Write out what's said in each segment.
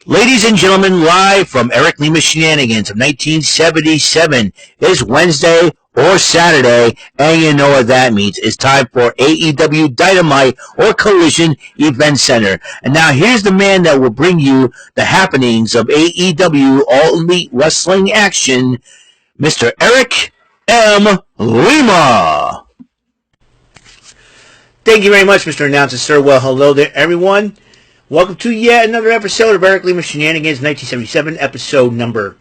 Ladies and gentlemen, live from Eric Lima Shenanigans of 1977. It's Wednesday or Saturday, and you know what that means. It's time for AEW Dynamite or Collision Event Center. And now here's the man that will bring you the happenings of AEW All Elite Wrestling action, Mr. Eric M. Lima. Thank you very much, Mr. Announcer, sir. Well, hello there, everyone. Welcome to yet another episode of Eric Lima Shenanigans, 1977, episode number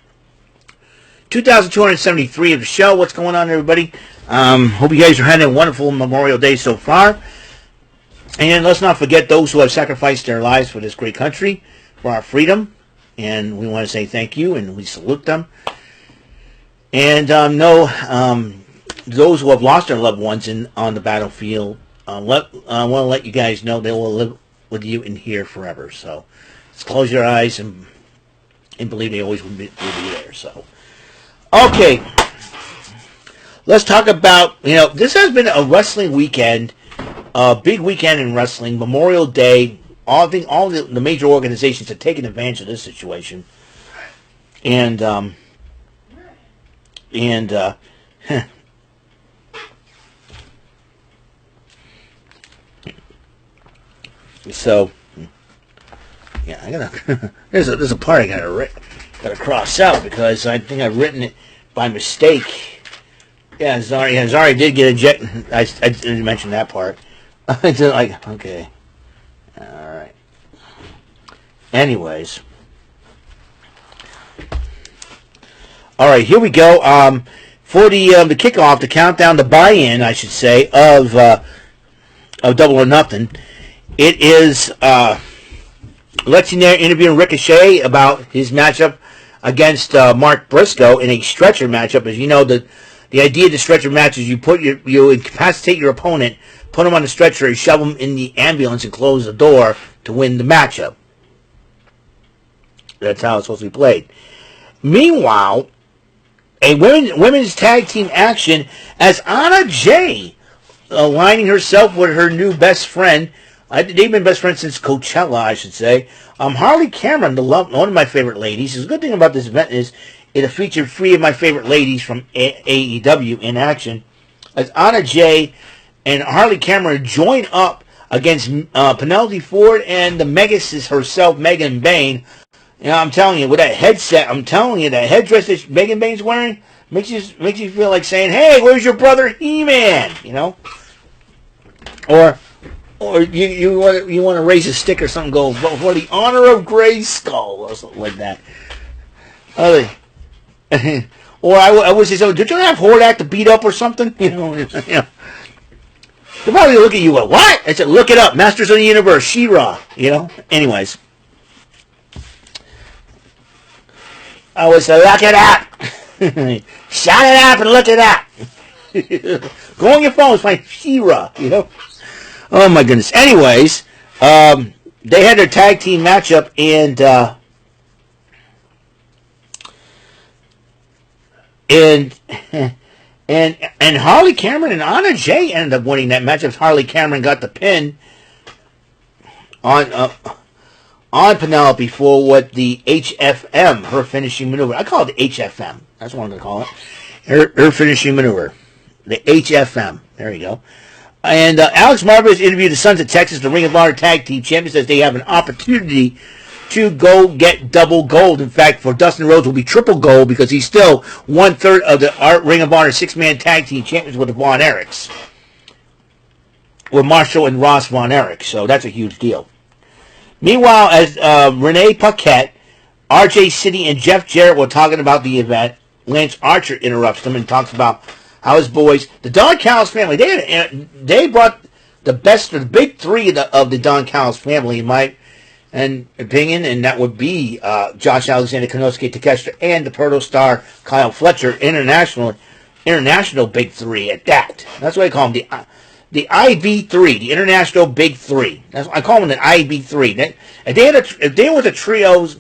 2273 of the show. What's going on, everybody? Hope you guys are having a wonderful Memorial Day so far. And let's not forget those who have sacrificed their lives for this great country, for our freedom. And we want to say thank you, and we salute them. And those who have lost their loved ones on the battlefield, I want to let you guys know they will live with you in here forever. So just close your eyes and believe they always will be there. So okay, let's talk about, this has been a wrestling weekend, a big weekend in wrestling. Memorial Day, all the major organizations have taken advantage of this situation, and so, yeah, I gotta. there's a part I gotta cross out because I think I've written it by mistake. Yeah, Zari did get ejected. I didn't mention that part. I did okay, all right. Anyways, all right, here we go. For the kickoff, the countdown, the buy-in, I should say, of Double or Nothing. It is Legendary interviewing Ricochet about his matchup against Mark Briscoe in a stretcher matchup. As you know, the idea of the stretcher match is you incapacitate your opponent, put him on the stretcher, and shove him in the ambulance and close the door to win the matchup. That's how it's supposed to be played. Meanwhile, a women's tag team action as Anna Jay aligning herself with her new best friend. They've been best friends since Coachella, I should say. Harley Cameron, one of my favorite ladies. The good thing about this event is it featured three of my favorite ladies from AEW in action. As Anna Jay and Harley Cameron join up against Penelope Ford and the Megasys herself, Megan Bayne. I'm telling you, with that headset, that headdress that Megan Bayne's wearing makes you feel like saying, "Hey, where's your brother He-Man?" Or you want to raise a stick or something, go for the honor of Grayskull or something like that. Or I would say, so did you have Hordak to beat up or something? They'll probably look at you like, what? I said, look it up. Masters of the Universe, She-Ra. Anyways, I would say, look it up. Shut it up and look it up. Go on your phone, find She-Ra. Oh my goodness. Anyways, they had their tag team matchup, and Harley Cameron and Anna Jay ended up winning that matchup. Harley Cameron got the pin on Penelope for what the HFM, her finishing maneuver. I call it the HFM. That's what I'm going to call it. Her finishing maneuver. The HFM. There you go. And Alex Marvez interviewed the Sons of Texas, the Ring of Honor Tag Team Champions, says they have an opportunity to go get double gold. In fact, for Dustin Rhodes will be triple gold because he's still 1/3 of the Ring of Honor 6-man Tag Team Champions with the Von Erichs. With Marshall and Ross Von Erich. So that's a huge deal. Meanwhile, as Renee Paquette, RJ City, and Jeff Jarrett were talking about the event, Lance Archer interrupts them and talks about how his boys, the Don Callis family, they brought the best of the big three of the Don Callis family, in my opinion, and that would be Josh Alexander, Konosuke Takeshita, and the Proto Star Kyle Fletcher, international big three at that. That's what I call them, the IB3, the international big three. I call them the IB3. If there was a trios.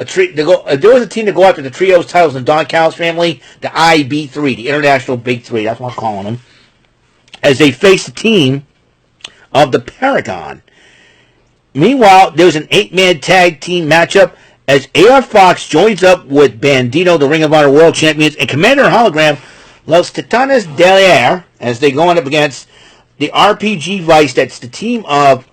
If there was a team to go after the trios titles in Don Callis family, the IB3, the International Big Three, that's what I'm calling them, as they face the team of the Paragon. Meanwhile, there's an 8-man tag team matchup as AR Fox joins up with Bandito, the Ring of Honor World Champions, and Commander Hologram, Los Titanes del Air, as they go up against the RPG Vice. That's the team of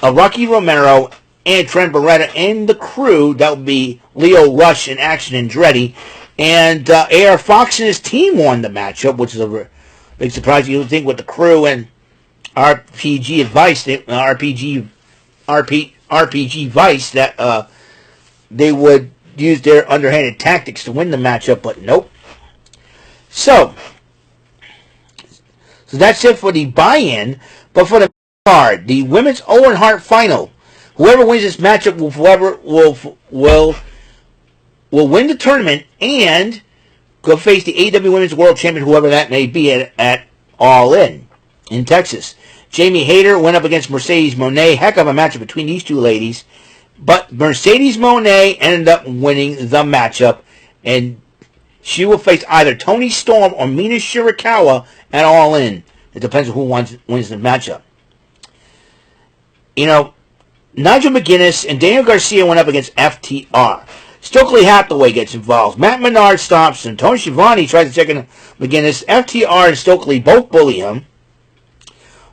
Rocky Romero and Trent Beretta and the crew. That would be Leo Rush and Action Andretti. And AR Fox and his team won the matchup, which is a big surprise. You would think with the crew and RPG Vice, RPG Vice, that they would use their underhanded tactics to win the matchup, but nope. So that's it for the buy-in. But for the card, the women's Owen Hart final, whoever wins this matchup will win the tournament and go face the AEW Women's World Champion, whoever that may be, at All In Texas. Jamie Hayter went up against Mercedes Moné. Heck of a matchup between these two ladies. But Mercedes Moné ended up winning the matchup, and she will face either Toni Storm or Mina Shirakawa at All In. It depends on who wins the matchup. You know, Nigel McGuinness and Daniel Garcia went up against FTR. Stokely Hathaway gets involved. Matt Menard stops him. Tony Schiavone tries to check in McGuinness. FTR and Stokely both bully him.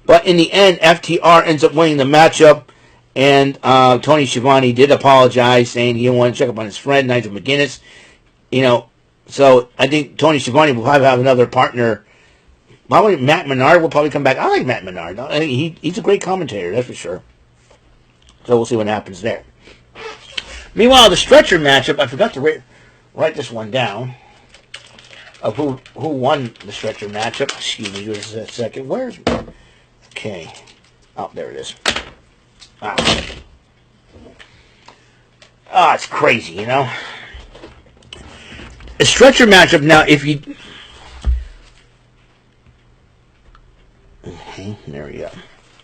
But in the end, FTR ends up winning the matchup. And Tony Schiavone did apologize, saying he didn't want to check up on his friend, Nigel McGuinness. You know, so I think Tony Schiavone will probably have another partner. Probably Matt Menard will probably come back. I like Matt Menard. I think he's a great commentator, that's for sure. So we'll see what happens there. Meanwhile, the stretcher matchup, I forgot to write this one down, of who won the stretcher matchup. Excuse me just a second. Where's... Okay. Oh, there it is. It's crazy, you know. A stretcher matchup, now, if you... Okay, there we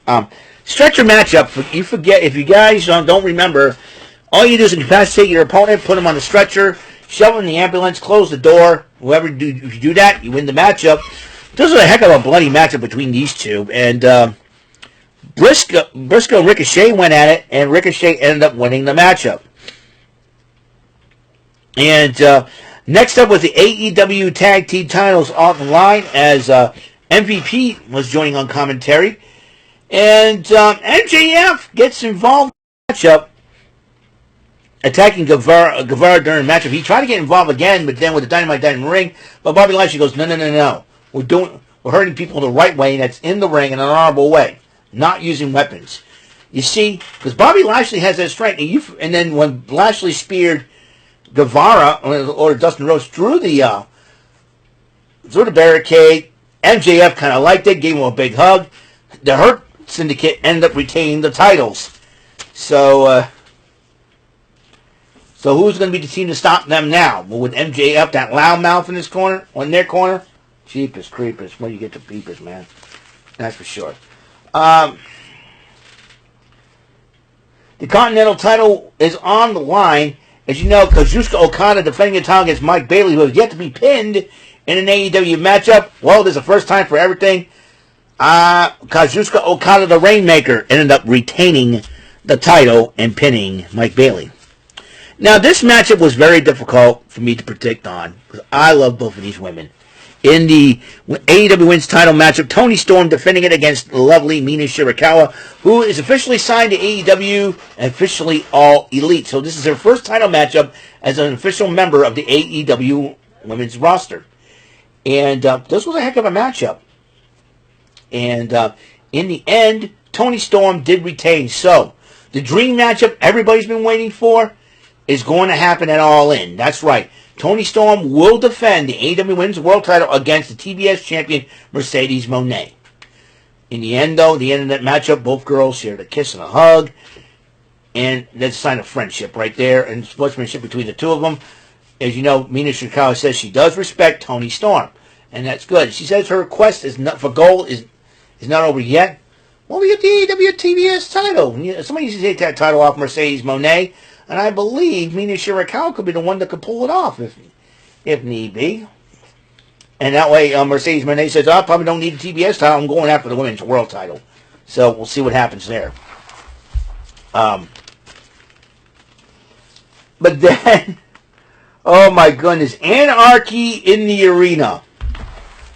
go. Stretcher matchup, you forget, if you guys don't remember, all you do is incapacitate your opponent, put him on the stretcher, shove him in the ambulance, close the door. If you do that, you win the matchup. This was a heck of a bloody matchup between these two, and Briscoe and Ricochet went at it, and Ricochet ended up winning the matchup. And next up was the AEW Tag Team titles off the line, as MVP was joining on commentary. And MJF gets involved in the matchup, attacking Guevara during the matchup. He tried to get involved again, but then with the Dynamite Diamond ring. But Bobby Lashley goes, no. We're hurting people the right way, and that's in the ring in an honorable way, not using weapons. You see, because Bobby Lashley has that strength, and then when Lashley speared Guevara or Dustin Rhodes through the barricade, MJF kind of liked it, gave him a big hug. The Hurt Syndicate ended up retaining the titles. So who's going to be the team to stop them now? Well, with MJF, that loudmouth in their corner? Jeepers creepers. When you get to peepers, man. That's for sure. The Continental title is on the line. As you know, Kazuchika Okada defending the title against Mike Bailey, who has yet to be pinned in an AEW matchup. Well, there's a first time for everything. Kazuchika Okada, the Rainmaker, ended up retaining the title and pinning Mike Bailey. Now, this matchup was very difficult for me to predict on, because I love both of these women. In the AEW Women's title matchup, Toni Storm defending it against the lovely Mina Shirakawa, who is officially signed to AEW and officially All Elite. So this is her first title matchup as an official member of the AEW Women's roster. And this was a heck of a matchup. And in the end, Toni Storm did retain. So the dream matchup everybody's been waiting for is going to happen at All In. That's right. Toni Storm will defend the AEW Women's World title against the TBS champion Mercedes Moné. In the end, though, the end of that matchup, both girls shared a kiss and a hug. And that's a sign of friendship right there and sportsmanship between the two of them. As you know, Mina Shirakawa says she does respect Toni Storm. And that's good. She says her quest for gold is not over yet. Well, we get the AEW TBS title. Somebody needs to take that title off Mercedes Moné. And I believe Mina Shirakawa could be the one that could pull it off if need be. And that way, Mercedes Moné says, I probably don't need the TBS title. I'm going after the Women's World title. So we'll see what happens there. But then, oh my goodness, anarchy in the arena.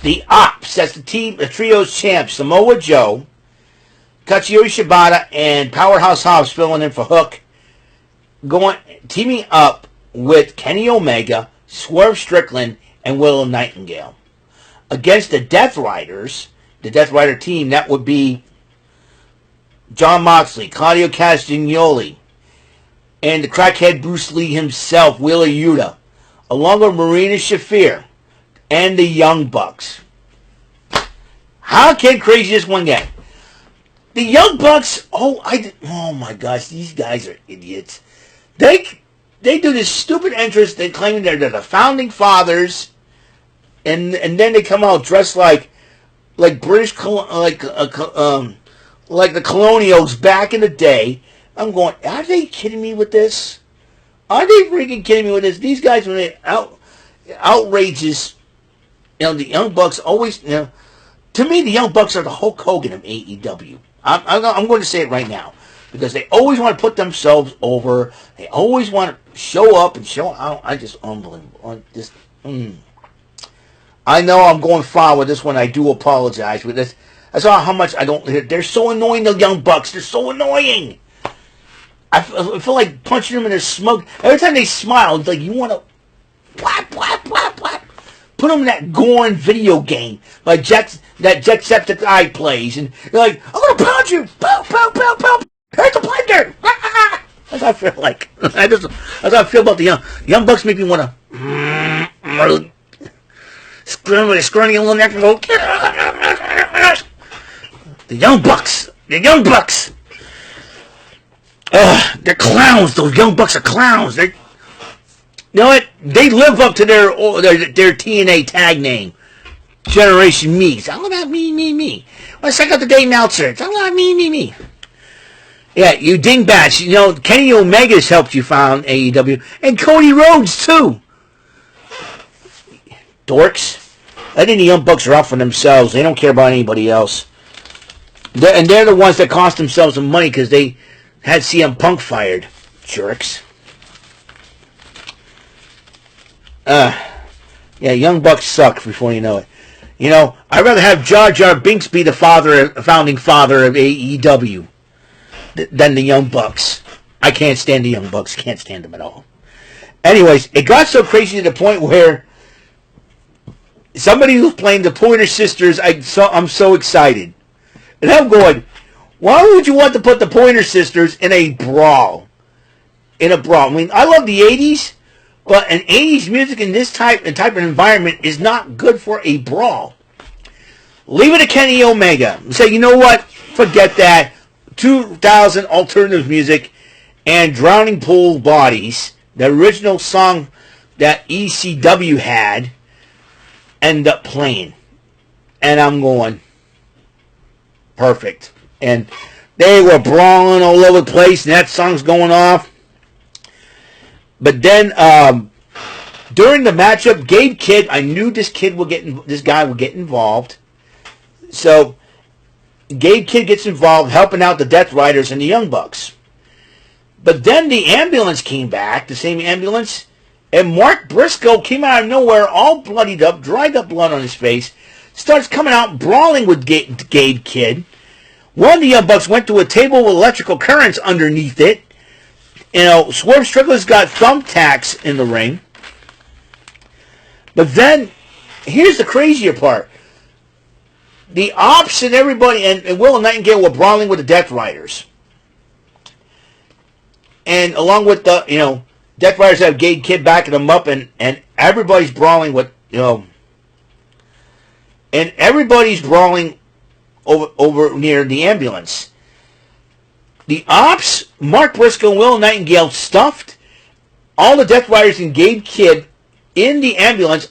The Ops, that's the trio's champs, Samoa Joe, Katsuyori Shibata, and Powerhouse Hobbs filling in for Hook, teaming up with Kenny Omega, Swerve Strickland, and Willow Nightingale. Against the Death Riders, the Death Rider team, that would be Jon Moxley, Claudio Castagnoli, and the crackhead Bruce Lee himself, Wheeler Yuta, along with Marina Shafir and the Young Bucks. How can crazy this one get? The Young Bucks, oh my gosh, these guys are idiots. They do this stupid entrance, they claim they're the founding fathers, and then they come out dressed like British, like the colonials back in the day. I'm going, are they kidding me with this? Are they freaking kidding me with this? These guys, when they outrageous, the Young Bucks always, to me, the Young Bucks are the Hulk Hogan of AEW. I'm going to say it right now, because they always want to put themselves over. They always want to show up and show out. I just, unbelievable. I know I'm going far with this one. I do apologize with this. That's how much I don't. They're so annoying, the Young Bucks. They're so annoying. I feel like punching them in their smug. Every time they smile, it's like you want to whap, whap, whap, whap. Put them in that Gorn video game, like that Jacksepticeye plays, and you're like, I'm gonna pound you, pow, pow, pow, pow. Here's the blender. That's how I feel like. That's how I feel about the Young Bucks. Make me want to scream with a scrawny little neck and go. The Young Bucks. The Young Bucks. They're clowns. Those Young Bucks are clowns. You know what? They live up to their TNA tag name, Generation Me. It's all about me, me, me. Let's check out the Dave Meltzer. It's all about me, me, me. Yeah, you dingbats. Kenny Omega's helped you found AEW, and Cody Rhodes too. Dorks. I think the Young Bucks are out for themselves. They don't care about anybody else. They're the ones that cost themselves some money because they had CM Punk fired. Jerks. Yeah, Young Bucks suck before you know it. I'd rather have Jar Jar Binks be the founding father of AEW than the Young Bucks. I can't stand the Young Bucks. Can't stand them at all. Anyways, it got so crazy to the point where somebody was playing the Pointer Sisters. I'm so excited. And I'm going, why would you want to put the Pointer Sisters in a brawl? I mean, I love the 80s, but an 80s music in this type of environment is not good for a brawl. Leave it to Kenny Omega. Say, you know what? Forget that. 2000 alternative music and Drowning Pool Bodies, the original song that ECW had, end up playing. And I'm going, perfect. And they were brawling all over the place, and that song's going off. But then, during the matchup, Gabe Kidd, I knew this guy would get involved. So, Gabe Kidd gets involved, helping out the Death Riders and the Young Bucks. But then the ambulance came back, the same ambulance, and Mark Briscoe came out of nowhere, all bloodied up, dried up blood on his face, starts coming out, brawling with Gabe Kidd. One of the Young Bucks went to a table with electrical currents underneath it. Swerve Strickland's got thumbtacks in the ring. But then, here's the crazier part. The Ops and everybody, and Will and Nightingale were brawling with the Death Riders. And along with the, Death Riders have Gabe Kidd backing them up, and everybody's brawling with, and everybody's brawling over near the ambulance. The Ops, Mark Briscoe and Will Nightingale stuffed all the Death Riders and Gabe Kidd in the ambulance,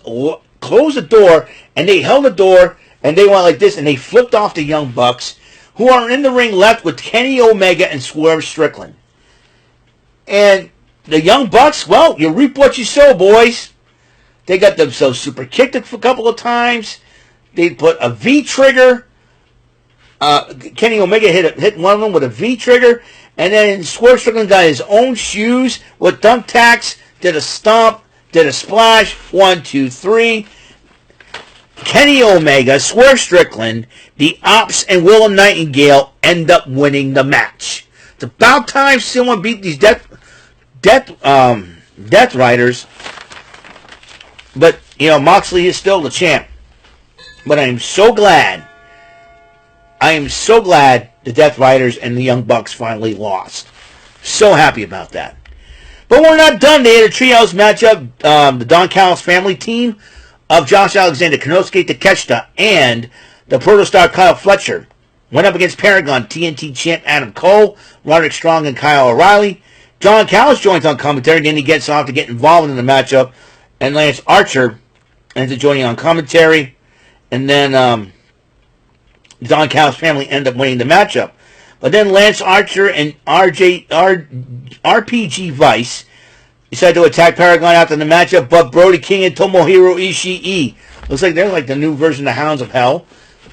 closed the door, and they held the door, and they went like this, and they flipped off the Young Bucks, who are in the ring left with Kenny Omega and Swerve Strickland. And the Young Bucks, well, you reap what you sow, boys. They got themselves super kicked a couple of times. They put a V trigger. Kenny Omega hit one of them with a V trigger, And then Swerve Strickland got his own shoes with thumbtacks, did a stomp, did a splash. 1, 2, 3. Kenny Omega, Swerve Strickland, the Ops, and Willow Nightingale end up winning the match. It's about time someone beat these Death Riders. But, Moxley is still the champ. But I am so glad the Death Riders and the Young Bucks finally lost. So happy about that. But we're not done. They had a trios matchup. The Don Callis family team of Josh Alexander, Konosuke Takeshita, and the Protostar Kyle Fletcher went up against Paragon TNT champ Adam Cole, Roderick Strong, and Kyle O'Reilly. John Callis joins on commentary. Then he gets off to get involved in the matchup. And Lance Archer ends up joining on commentary. And then Don Callis' family end up winning the matchup. But then Lance Archer and RPG Vice decided to attack Paragon after the matchup, but Brody King and Tomohiro Ishii, looks like they're like the new version of the Hounds of Hell.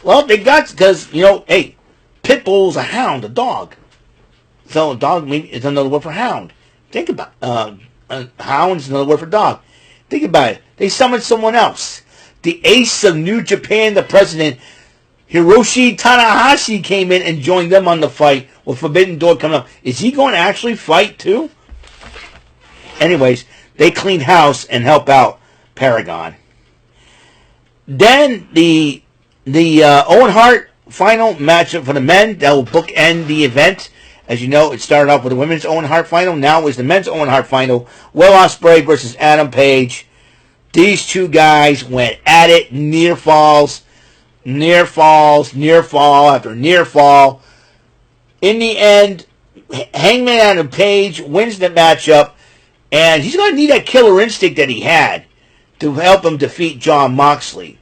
Well, they got, because, hey, Pitbull's a hound, a dog. So a dog is another word for hound. Think about hound is another word for dog. Think about it. They summoned someone else. The ace of New Japan, the president, Hiroshi Tanahashi, came in and joined them on the fight with Forbidden Door coming up. Is he going to actually fight too? Anyways, they cleaned house and help out Paragon. Then the Owen Hart final matchup for the men that will bookend the event. As you know, it started off with the women's Owen Hart final. Now is the men's Owen Hart final. Will Ospreay versus Adam Page. These two guys went at it. Near falls, near fall after near fall. In the end, Hangman Adam Page wins the matchup, and he's going to need that killer instinct that he had to help him defeat Jon Moxley.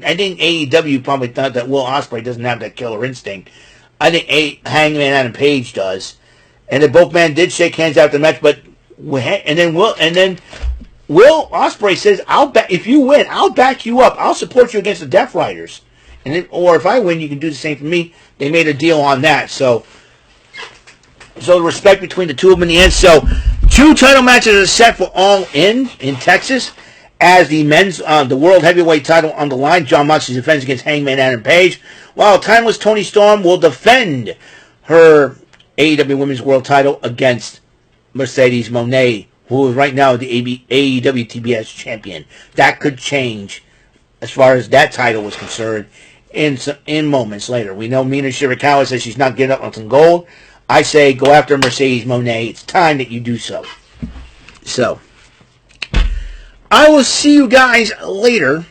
I think AEW probably thought that Will Ospreay doesn't have that killer instinct. I think Hangman Adam Page does, and then both men did shake hands after the match. But Will Ospreay says, if you win, I'll back you up. I'll support you against the Death Riders. Or if I win, you can do the same for me. They made a deal on that. So the respect between the two of them in the end. So 2 title matches are set for All In Texas. As the men's, the World Heavyweight title on the line, Jon Moxley defends against Hangman Adam Page, while Timeless Toni Storm will defend her AEW Women's World title against Mercedes Moné, who is right now the AEW TBS champion. That could change as far as that title was concerned in moments later. We know Mina Shirakawa says she's not giving up on some gold. I say go after Mercedes Moné. It's time that you do so. So I will see you guys later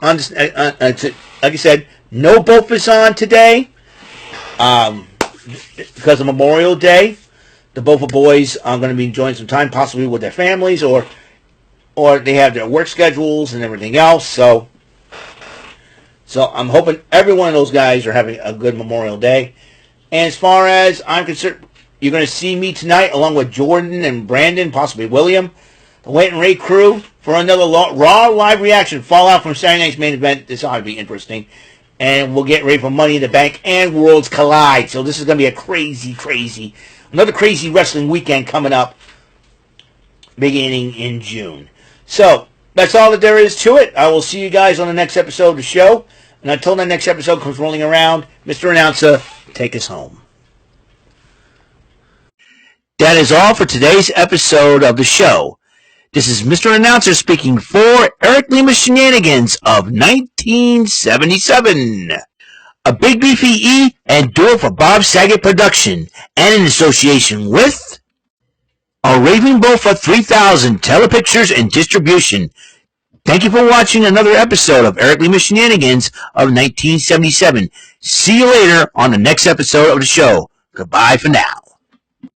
on this, like I said, no Bofus on today because of Memorial Day. The Bofa boys are going to be enjoying some time, possibly with their families, or they have their work schedules and everything else. So I'm hoping every one of those guys are having a good Memorial Day. And as far as I'm concerned, you're going to see me tonight along with Jordan and Brandon, possibly William, the Wait and Ray crew, for another Raw live reaction, Fallout from Saturday night's main event. This ought to be interesting. And we'll get ready for Money in the Bank and Worlds Collide. So this is going to be a another crazy wrestling weekend coming up beginning in June. So that's all that there is to it. I will see you guys on the next episode of the show. And until the next episode comes rolling around, Mr. Announcer, take us home. That is all for today's episode of the show. This is Mr. Announcer speaking for Eric Lima Shenanigans of 1977. A Big Beefy E and do it for Bob Saget production, and in association with a Raven Bofa 3000 Telepictures and Distribution. Thank you for watching another episode of Eric Lima Shenanigans of 1977. See you later on the next episode of the show. Goodbye for now.